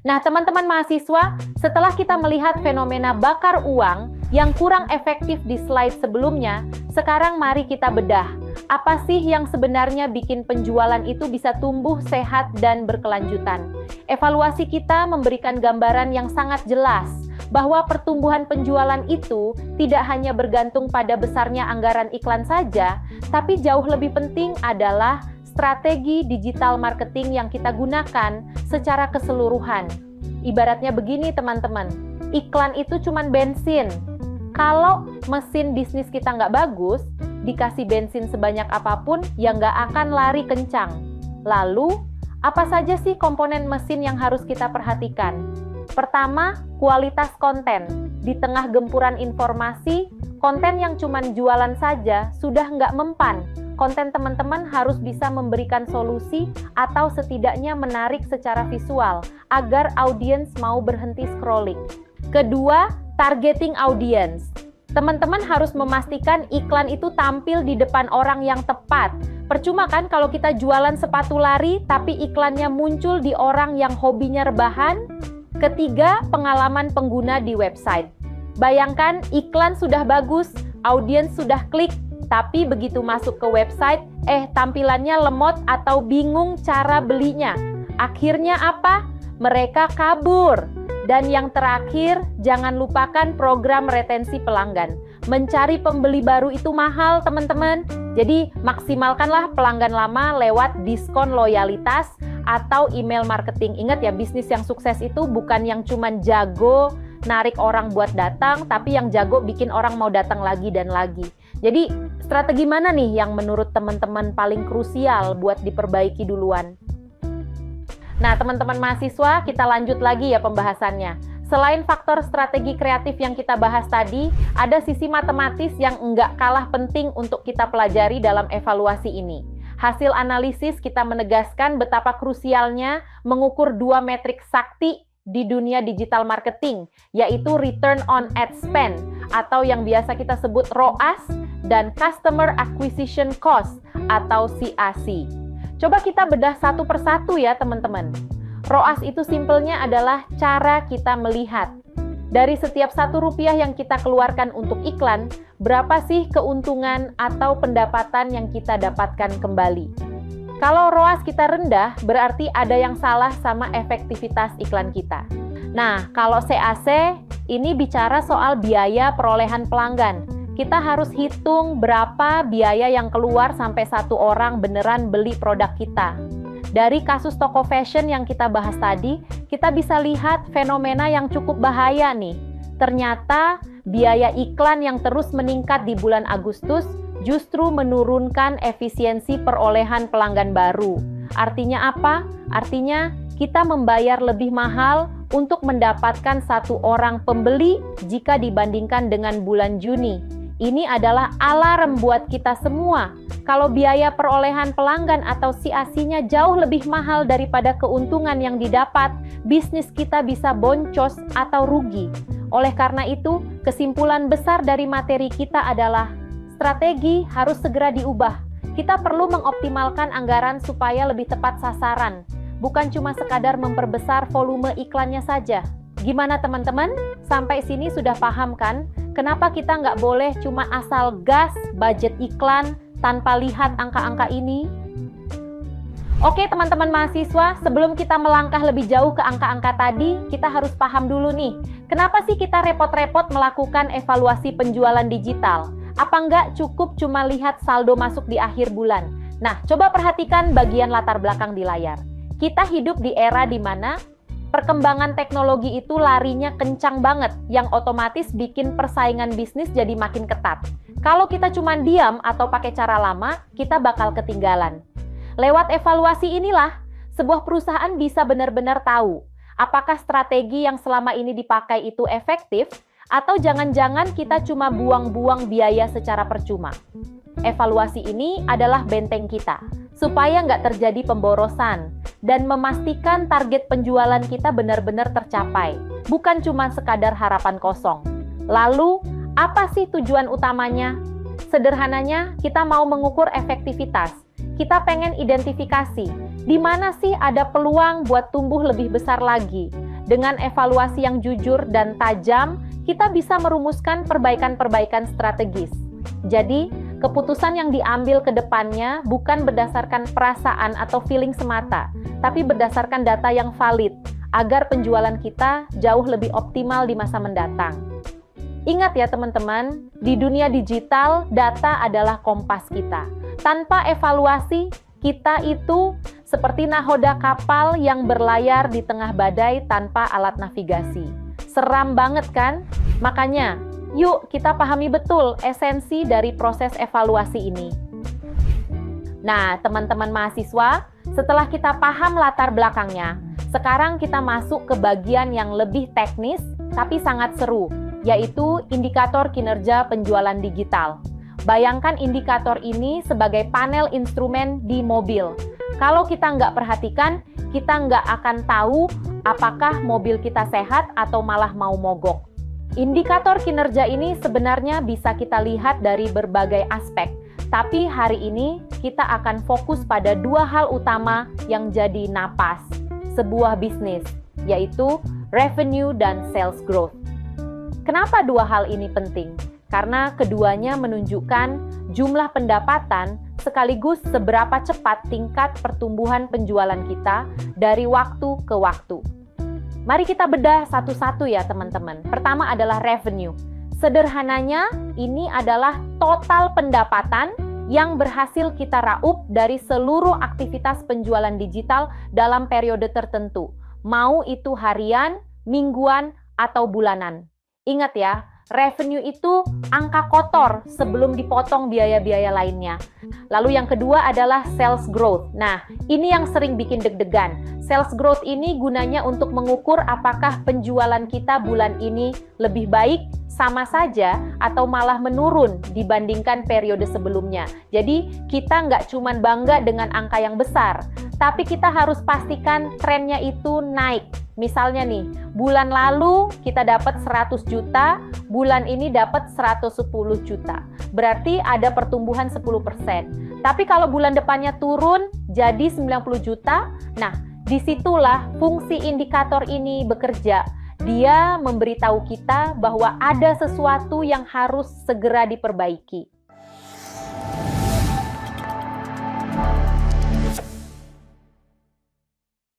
Nah, teman-teman mahasiswa, setelah kita melihat fenomena bakar uang yang kurang efektif di slide sebelumnya, sekarang mari kita bedah. Apa sih yang sebenarnya bikin penjualan itu bisa tumbuh sehat dan berkelanjutan? Evaluasi kita memberikan gambaran yang sangat jelas bahwa pertumbuhan penjualan itu tidak hanya bergantung pada besarnya anggaran iklan saja, tapi jauh lebih penting adalah strategi digital marketing yang kita gunakan secara keseluruhan. Ibaratnya begini teman-teman, iklan itu cuman bensin. Kalau mesin bisnis kita nggak bagus, dikasih bensin sebanyak apapun ya nggak akan lari kencang. Lalu, apa saja sih komponen mesin yang harus kita perhatikan? Pertama, kualitas konten. Di tengah gempuran informasi, konten yang cuman jualan saja sudah nggak mempan. Konten teman-teman harus bisa memberikan solusi atau setidaknya menarik secara visual agar audiens mau berhenti scrolling. Kedua, targeting audience. Teman-teman harus memastikan iklan itu tampil di depan orang yang tepat. Percuma kan kalau kita jualan sepatu lari tapi iklannya muncul di orang yang hobinya rebahan? Ketiga, pengalaman pengguna di website. Bayangkan iklan sudah bagus, audiens sudah klik, tapi begitu masuk ke website, tampilannya lemot atau bingung cara belinya. Akhirnya apa? Mereka kabur. Dan yang terakhir, jangan lupakan program retensi pelanggan. Mencari pembeli baru itu mahal, teman-teman. Jadi, maksimalkanlah pelanggan lama lewat diskon loyalitas atau email marketing. Ingat ya, bisnis yang sukses itu bukan yang cuman jago narik orang buat datang, tapi yang jago bikin orang mau datang lagi dan lagi. Jadi, strategi mana nih yang menurut teman-teman paling krusial buat diperbaiki duluan? Nah, teman-teman mahasiswa, kita lanjut lagi ya pembahasannya. Selain faktor strategi kreatif yang kita bahas tadi, ada sisi matematis yang enggak kalah penting untuk kita pelajari dalam evaluasi ini. Hasil analisis kita menegaskan betapa krusialnya mengukur dua metrik sakti di dunia digital marketing, yaitu Return on Ad Spend, atau yang biasa kita sebut ROAS, dan Customer Acquisition Cost, atau CAC. Coba kita bedah satu persatu ya teman-teman. ROAS itu simpelnya adalah cara kita melihat. Dari setiap Rp1 yang kita keluarkan untuk iklan, berapa sih keuntungan atau pendapatan yang kita dapatkan kembali? Kalau ROAS kita rendah, berarti ada yang salah sama efektivitas iklan kita. Nah, kalau CAC, ini bicara soal biaya perolehan pelanggan. Kita harus hitung berapa biaya yang keluar sampai satu orang beneran beli produk kita. Dari kasus toko fashion yang kita bahas tadi, kita bisa lihat fenomena yang cukup bahaya nih. Ternyata biaya iklan yang terus meningkat di bulan Agustus justru menurunkan efisiensi perolehan pelanggan baru. Artinya apa? Artinya kita membayar lebih mahal untuk mendapatkan satu orang pembeli jika dibandingkan dengan bulan Juni. Ini adalah alarm buat kita semua. Kalau biaya perolehan pelanggan atau CAC-nya jauh lebih mahal daripada keuntungan yang didapat, bisnis kita bisa boncos atau rugi. Oleh karena itu, kesimpulan besar dari materi kita adalah strategi harus segera diubah. Kita perlu mengoptimalkan anggaran supaya lebih tepat sasaran, bukan cuma sekadar memperbesar volume iklannya saja. Gimana teman-teman? Sampai sini sudah paham kan? Kenapa kita nggak boleh cuma asal gas budget iklan tanpa lihat angka-angka ini? Oke teman-teman mahasiswa, sebelum kita melangkah lebih jauh ke angka-angka tadi, kita harus paham dulu nih, kenapa sih kita repot-repot melakukan evaluasi penjualan digital? Apa nggak cukup cuma lihat saldo masuk di akhir bulan? Nah, coba perhatikan bagian latar belakang di layar. Kita hidup di era di mana perkembangan teknologi itu larinya kencang banget, yang otomatis bikin persaingan bisnis jadi makin ketat. Kalau kita cuma diam atau pakai cara lama, kita bakal ketinggalan. Lewat evaluasi inilah, sebuah perusahaan bisa benar-benar tahu apakah strategi yang selama ini dipakai itu efektif, atau jangan-jangan kita cuma buang-buang biaya secara percuma. Evaluasi ini adalah benteng kita, supaya nggak terjadi pemborosan, dan memastikan target penjualan kita benar-benar tercapai, bukan cuma sekadar harapan kosong. Lalu, apa sih tujuan utamanya? Sederhananya, kita mau mengukur efektivitas. Kita pengen identifikasi, di mana sih ada peluang buat tumbuh lebih besar lagi, Dengan evaluasi yang jujur dan tajam, kita bisa merumuskan perbaikan-perbaikan strategis. Jadi, keputusan yang diambil ke depannya bukan berdasarkan perasaan atau feeling semata, tapi berdasarkan data yang valid, agar penjualan kita jauh lebih optimal di masa mendatang. Ingat ya teman-teman, di dunia digital, data adalah kompas kita. Tanpa evaluasi, kita itu seperti nahoda kapal yang berlayar di tengah badai tanpa alat navigasi. Seram banget kan? Makanya, yuk kita pahami betul esensi dari proses evaluasi ini. Nah, teman-teman mahasiswa, setelah kita paham latar belakangnya, sekarang kita masuk ke bagian yang lebih teknis tapi sangat seru, yaitu indikator kinerja penjualan digital. Bayangkan indikator ini sebagai panel instrumen di mobil. Kalau kita nggak perhatikan, kita nggak akan tahu apakah mobil kita sehat atau malah mau mogok. Indikator kinerja ini sebenarnya bisa kita lihat dari berbagai aspek, tapi hari ini kita akan fokus pada dua hal utama yang jadi napas sebuah bisnis, yaitu revenue dan sales growth. Kenapa dua hal ini penting? Karena keduanya menunjukkan jumlah pendapatan sekaligus seberapa cepat tingkat pertumbuhan penjualan kita dari waktu ke waktu. Mari kita bedah satu-satu ya teman-teman. Pertama adalah revenue. Sederhananya, ini adalah total pendapatan yang berhasil kita raup dari seluruh aktivitas penjualan digital dalam periode tertentu. Mau itu harian, mingguan, atau bulanan. Ingat ya, revenue itu angka kotor sebelum dipotong biaya-biaya lainnya. Lalu yang kedua adalah sales growth. Nah, ini yang sering bikin deg-degan. Sales growth ini gunanya untuk mengukur apakah penjualan kita bulan ini lebih baik, sama saja, atau malah menurun dibandingkan periode sebelumnya. Jadi, kita nggak cuma bangga dengan angka yang besar, tapi kita harus pastikan trennya itu naik. Misalnya nih, bulan lalu kita dapat 100 juta, bulan ini dapat 110 juta. Berarti ada pertumbuhan 10%. Tapi kalau bulan depannya turun jadi 90 juta, nah disitulah fungsi indikator ini bekerja. Dia memberitahu kita bahwa ada sesuatu yang harus segera diperbaiki.